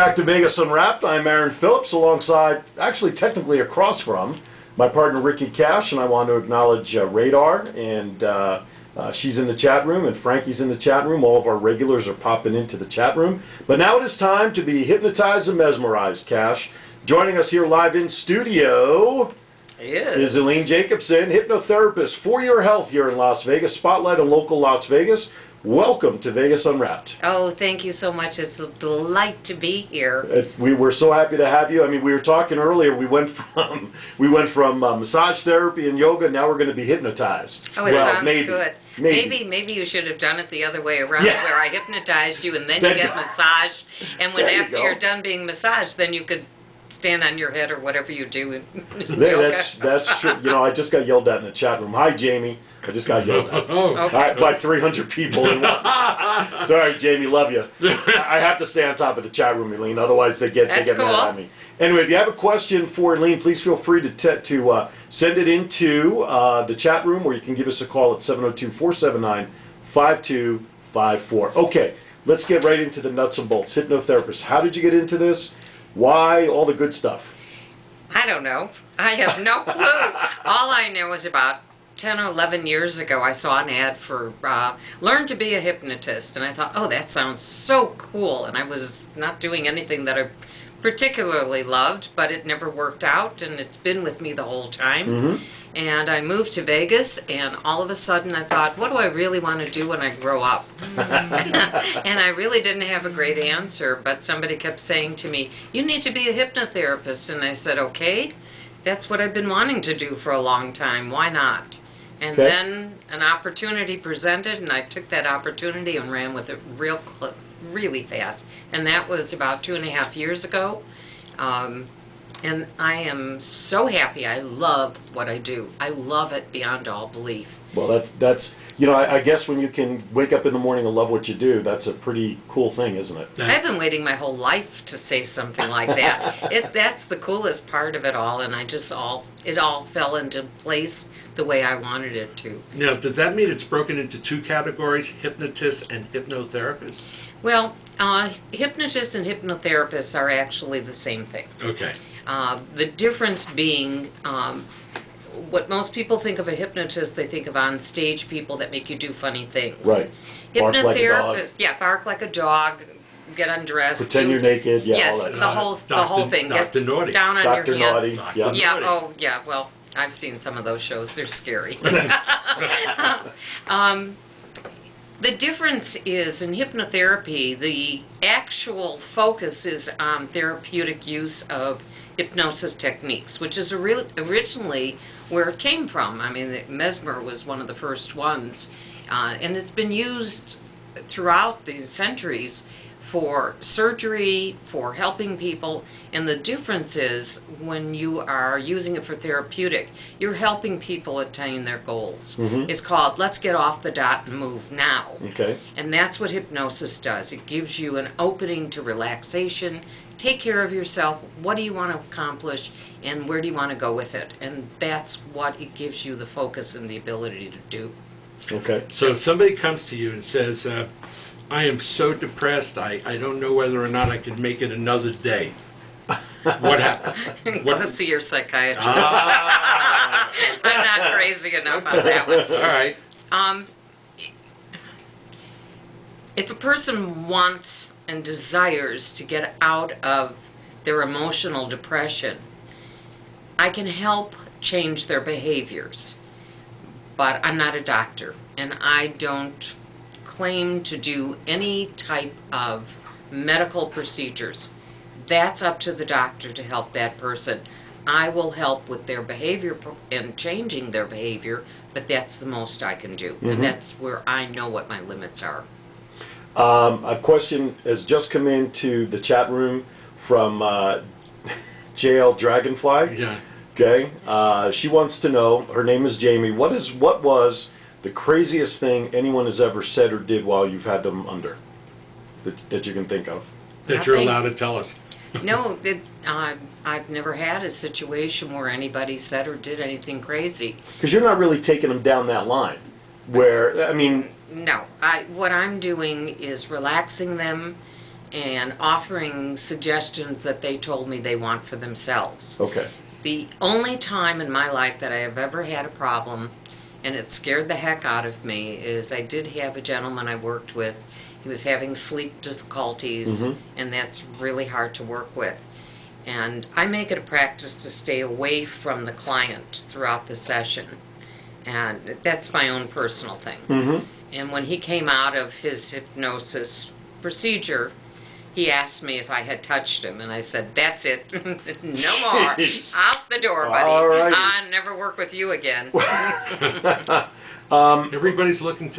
Back to Vegas Unwrapped. I'm Aaron Phillips, alongside, actually technically across from, my partner Ricky Cash, and I want to acknowledge Radar, and she's in the chat room, and Frankie's in the chat room. All of our regulars are popping into the chat room. But now it is time to be hypnotized and mesmerized, Cash. Joining us here live in studio is Elynne Jacobson, hypnotherapist for your health here in Las Vegas, spotlight on local Las Vegas. Welcome to Vegas Unwrapped. Oh, thank you so much. It's a delight to be here. We were so happy to have you. I mean, we were talking earlier. We went from massage therapy and yoga. Now we're going to be hypnotized. Oh, it sounds maybe, good. Maybe you should have done it the other way around, where I hypnotized you and then you get massaged. And when after you're done being massaged, then you could stand on your head or whatever you do. That's true. You know, I just got yelled at in the chat room. Hi, Jamie. I just got yelled at by 300 people in one. Sorry, Jamie, love you. I have to stay on top of the chat room, Elynne. Otherwise, they get mad at me. Anyway, if you have a question for Elynne, please feel free to send it into the chat room, or you can give us a call at 702-479-5254. Okay, let's get right into the nuts and bolts. Hypnotherapist, how did you get into this? Why? All the good stuff. I don't know. I have no clue. All I know is about 10 or 11 years ago, I saw an ad for Learn to be a Hypnotist, and I thought, oh, that sounds so cool. And I was not doing anything that I particularly loved, but it never worked out, and it's been with me the whole time. Mm-hmm. And I moved to Vegas, and all of a sudden I thought, what do I really want to do when I grow up? And I really didn't have a great answer, but somebody kept saying to me, you need to be a hypnotherapist. And I said, okay, that's what I've been wanting to do for a long time. Why not? And then an opportunity presented, and I took that opportunity and ran with it really fast. And that was about 2.5 years ago. And I am so happy. I love what I do. I love it beyond all belief. Well, that's you know, I guess when you can wake up in the morning and love what you do, that's a pretty cool thing, isn't it? I've been waiting my whole life to say something like that. That's the coolest part of it all, and it all fell into place the way I wanted it to. Now, does that mean it's broken into two categories, hypnotists and hypnotherapists? Well, hypnotists and hypnotherapists are actually the same thing. Okay. The difference being, what most people think of a hypnotist, they think of on-stage people that make you do funny things. Right. Hypnotherapist, bark like a dog, get undressed. Pretend you're naked, yes, all that. the whole thing. Dr. Naughty. Down on Dr. your Naughty. head. Naughty. Yeah, well, I've seen some of those shows. They're scary. The difference is, in hypnotherapy, the actual focus is on therapeutic use of hypnosis techniques, which is originally where it came from. I mean, Mesmer was one of the first ones, and it's been used throughout the centuries for surgery, for helping people, and the difference is when you are using it for therapeutic, you're helping people attain their goals. Mm-hmm. It's called let's get off the dot and move now. Okay. And that's what hypnosis does. It gives you an opening to relaxation, take care of yourself, what do you want to accomplish, and where do you want to go with it? And that's what it gives you the focus and the ability to do. Okay. So if somebody comes to you and says, I am so depressed, I don't know whether or not I can make it another day. What happens? Go see your psychiatrist. I'm not crazy enough on that one. All right. If a person wants and desires to get out of their emotional depression, I can help change their behaviors. But I'm not a doctor, and I don't claim to do any type of medical procedures. That's up to the doctor to help that person. I will help with their behavior and changing their behavior, but that's the most I can do. Mm-hmm. And that's where I know what my limits are. A question has just come into the chat room from JL Dragonfly. Yeah. Okay. She wants to know, her name is Jamie, what was the craziest thing anyone has ever said or did while you've had them under that you can think of? That you're allowed to tell us. No, I've never had a situation where anybody said or did anything crazy. Because you're not really taking them down that line. Where, I mean... No. What I'm doing is relaxing them and offering suggestions that they told me they want for themselves. Okay. The only time in my life that I have ever had a problem, and it scared the heck out of me, is I did have a gentleman I worked with. He was having sleep difficulties, and that's really hard to work with. And I make it a practice to stay away from the client throughout the session. And that's my own personal thing. And when he came out of his hypnosis procedure, he asked me if I had touched him, and I said, "That's it, no more. Jeez. Out the door, buddy. All righty. I'll never work with you again." Everybody's looking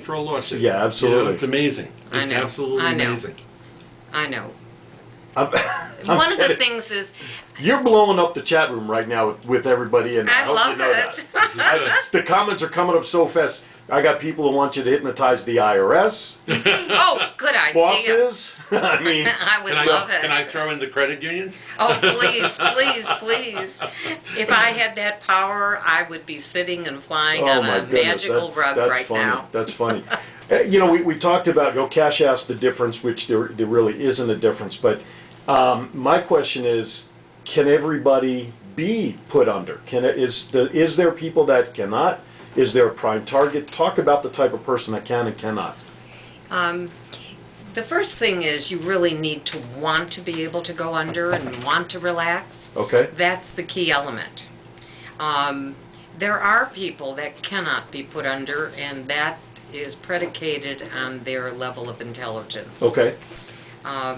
for a lawsuit. Yeah, absolutely. You know, it's amazing. I It's know. absolutely I know. amazing. I know. I'm One of the kidding. things is, You're blowing up the chat room right now with everybody in there. I hope love you know it. That. The comments are coming up so fast. I got people who want you to hypnotize the IRS, Oh, good idea. bosses. I mean, I would Can love I, it. can I throw in the credit unions? Oh, please, please, please. If I had that power, I would be sitting and flying oh on my a goodness, magical rug that's right funny. now. That's funny. You know, we talked about, Cash asked the difference, which there really isn't a difference. But my question is, can everybody be put under? Is there people that cannot? Is there a prime target? Talk about the type of person that can and cannot. The first thing is you really need to want to be able to go under and want to relax. Okay. That's the key element. There are people that cannot be put under, and that is predicated on their level of intelligence. Okay.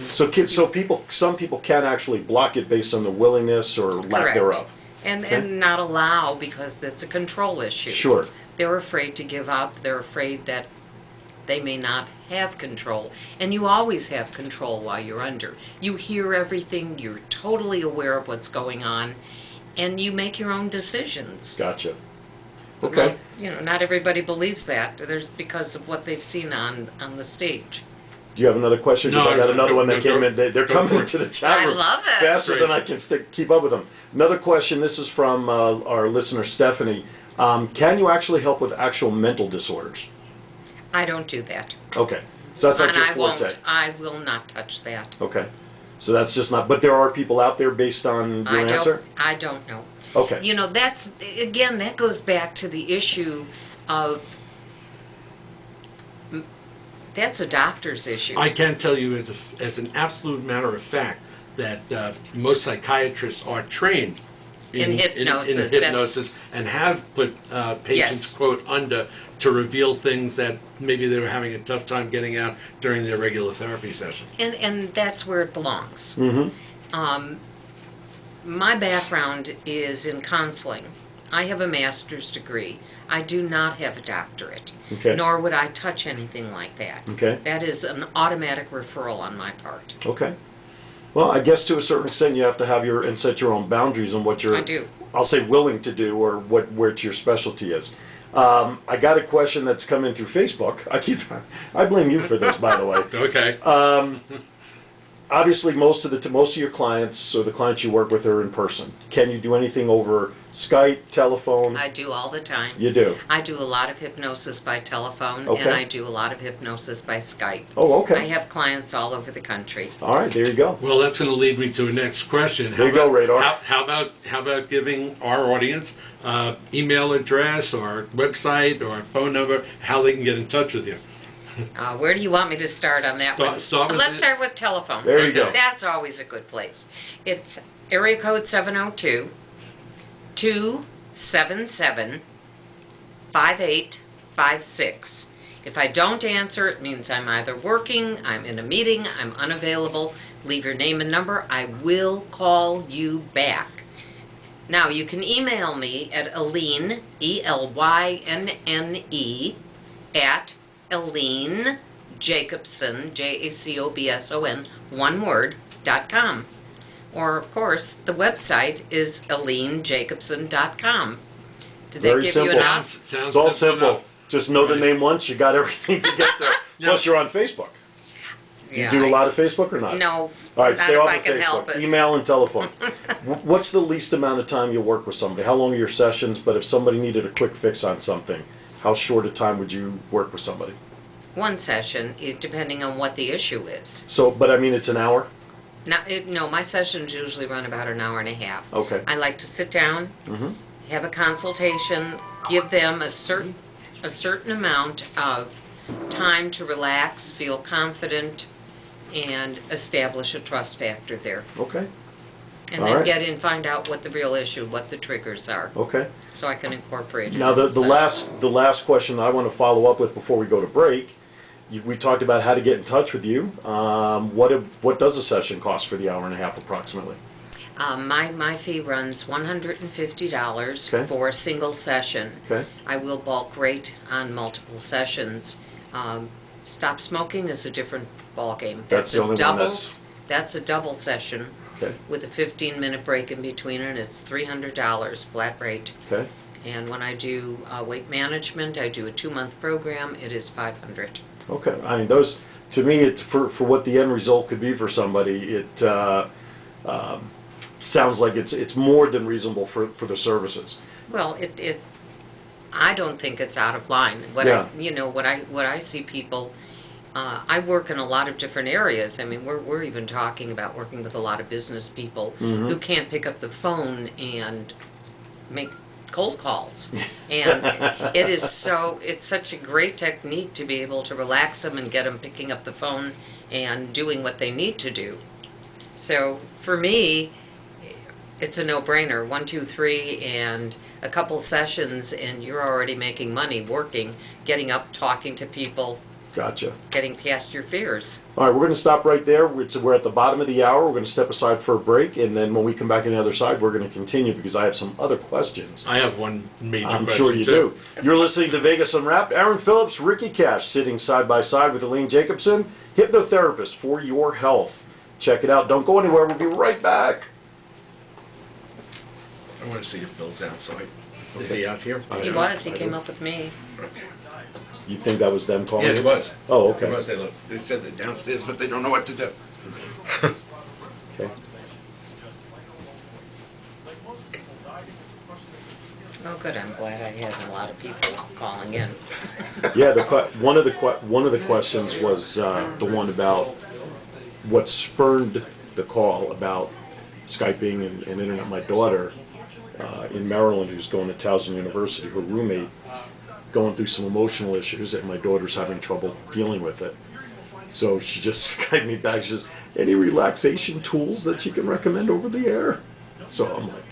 Some people can actually block it based on the willingness or lack Correct. thereof. And not allow, because it's a control issue. Sure. They're afraid to give up. They're afraid that they may not have control. And you always have control while you're under. You hear everything. You're totally aware of what's going on. And you make your own decisions. Gotcha. But Okay. most, not everybody believes that. There's because of what they've seen on the stage. Do you have another question? Because No, I got another one that go- came in. They're go coming for it. into the chat I room love it. faster Great. than I can keep up with them. Another question. This is from our listener Stephanie. Can you actually help with actual mental disorders? I don't do that. Okay. So that's not And your I forte. won't. I will not touch that. Okay. So that's just not. But there are people out there based on your answer. I don't know. Okay. That's, again, that goes back to the issue of, that's a doctor's issue. I can tell you as an absolute matter of fact that most psychiatrists are trained In hypnosis, in hypnosis and have put patients, Yes. quote, under to reveal things that maybe they were having a tough time getting out during their regular therapy sessions. And that's where it belongs. Mm-hmm. My background is in counseling. I have a master's degree. I do not have a doctorate. Okay. Nor would I touch anything like that. Okay. That is an automatic referral on my part. Okay. Well, I guess to a certain extent you have to have and set your own boundaries on what you're, I do. I'll say, willing to do, or what your specialty is. I got a question that's come in through Facebook. I blame you for this, by the way. Okay. Obviously, most of your clients, or the clients you work with, are in person. Can you do anything over Skype, telephone? I do all the time. You do. I do a lot of hypnosis by telephone, Okay. and I do a lot of hypnosis by Skype. Oh, okay. I have clients all over the country. All right, there you go. Well, that's going to lead me to the next question. There you go, Radar. How about giving our audience email address or website or phone number, how they can get in touch with you? Where do you want me to start on that one? Start with Let's start with telephone. There you go. That's always a good place. It's area code 702-277-5856. If I don't answer, it means I'm either working, I'm in a meeting, I'm unavailable. Leave your name and number. I will call you back. Now, you can email me at Elynne, ELYNNE, at Elynne Jacobson, JACOBSON, one word, .com. Or, of course, the website is ElynneJacobson.com. Did Very that give simple. you enough? Sounds It's all simple. enough. Just know the Right. name once, you got everything to get there. Plus, you're on Facebook. You do a lot of Facebook or not? No, All right, not stay if off I of can help Facebook. it. Email and telephone. What's the least amount of time you work with somebody? How long are your sessions? But if somebody needed a quick fix on something, how short a time would you work with somebody? one session, depending on what the issue is. So, but I mean, it's an hour? No, my sessions usually run about an hour and a half. Okay. I like to sit down, Mm-hmm. have a consultation, give them a certain amount of time to relax, feel confident, and establish a trust factor there. Okay. And All then right. get in, find out what the real issue, what the triggers are, Okay. so I can incorporate it. Now, in the session. last question that I want to follow up with before we go to break, we talked about how to get in touch with you. What does a session cost for the hour and a half approximately? My fee runs $150 Okay. for a single session. Okay. I will bulk rate on multiple sessions. Stop smoking is a different ballgame. That's the a only one double. that's- That's a double session Okay. with a 15-minute break in between, and it's $300 flat rate. Okay. And when I do weight management, I do a 2-month program. It is $500. Okay. I mean, those, to me, for what the end result could be for somebody, it sounds like it's more than reasonable for the services. Well, I don't think it's out of line. What Yeah. what I see people. I work in a lot of different areas. I mean, we're even talking about working with a lot of business people Mm-hmm. who can't pick up the phone and make cold calls. And it's such a great technique to be able to relax them and get them picking up the phone and doing what they need to do. So for me, it's a no-brainer. 1, 2, 3, and a couple sessions, and you're already making money working, getting up, talking to people, Gotcha. getting past your fears. All right, we're going to stop right there. We're at the bottom of the hour. We're going to step aside for a break, and then when we come back on the other side, we're going to continue because I have some other questions. I have one major I'm question sure you too. do. You're listening to Vegas Unwrapped. Aaron Phillips, Ricky Cash, sitting side by side with Elynne Jacobson, hypnotherapist for your health. Check it out. Don't go anywhere. We'll be right back. I want to see if Bill's outside. Is he out here? He was. He came up with me. You think that was them calling Yeah, you? it was. Oh, It okay. was. They said they're downstairs, but they don't know what to do. Okay. Oh, good. I'm glad I had a lot of people calling in. Yeah, one of the questions was the one about what spurred the call about Skyping and internet. My daughter in Maryland, who's going to Towson University, her roommate, going through some emotional issues, and my daughter's having trouble dealing with it. So she just Skyped me back. She says, "Any relaxation tools that you can recommend over the air?" So I'm like,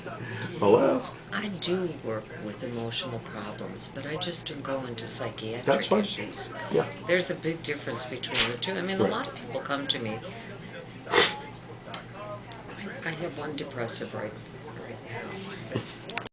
I'll ask. I do work with emotional problems, but I just don't go into psychiatric That's fine. issues. Yeah. There's a big difference between the two. I mean, Right. a lot of people come to me. I have one depressive right now. It's